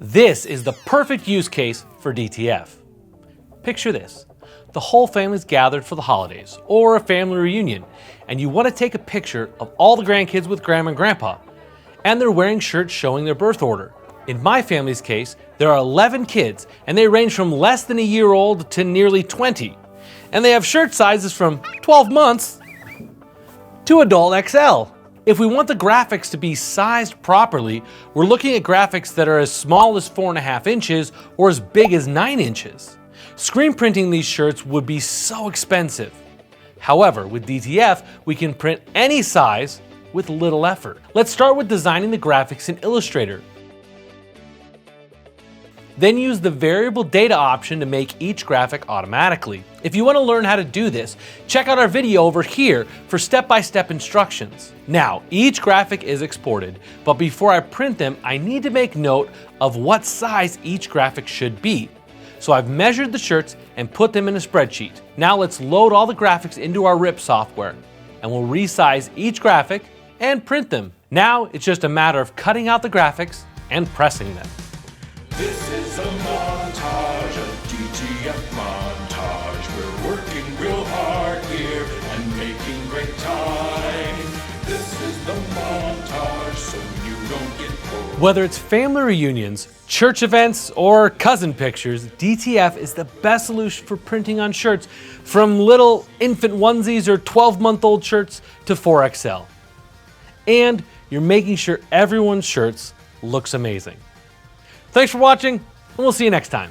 This is the perfect use case for DTF. Picture this. The whole family's gathered for the holidays or a family reunion, and you want to take a picture of all the grandkids with grandma and grandpa, and they're wearing shirts showing their birth order. In my family's case, there are 11 kids, and they range from less than a year old to nearly 20. And they have shirt sizes from 12 months to adult XL. If we want the graphics to be sized properly, we're looking at graphics that are as small as 4.5 inches or as big as 9 inches. Screen printing these shirts would be so expensive. However, with DTF, we can print any size with little effort. Let's start with designing the graphics in Illustrator. Then use the variable data option to make each graphic automatically. If you want to learn how to do this, check out our video over here for step-by-step instructions. Now, each graphic is exported, but before I print them, I need to make note of what size each graphic should be. So I've measured the shirts and put them in a spreadsheet. Now let's load all the graphics into our RIP software, and we'll resize each graphic and print them. Now it's just a matter of cutting out the graphics and pressing them. This is a montage, a DTF montage. We're working real hard here and making great time. This is the montage so you don't get bored. Whether it's family reunions, church events, or cousin pictures, DTF is the best solution for printing on shirts, from little infant onesies or 12-month-old shirts to 4XL. And you're making sure everyone's shirts looks amazing. Thanks for watching, and we'll see you next time.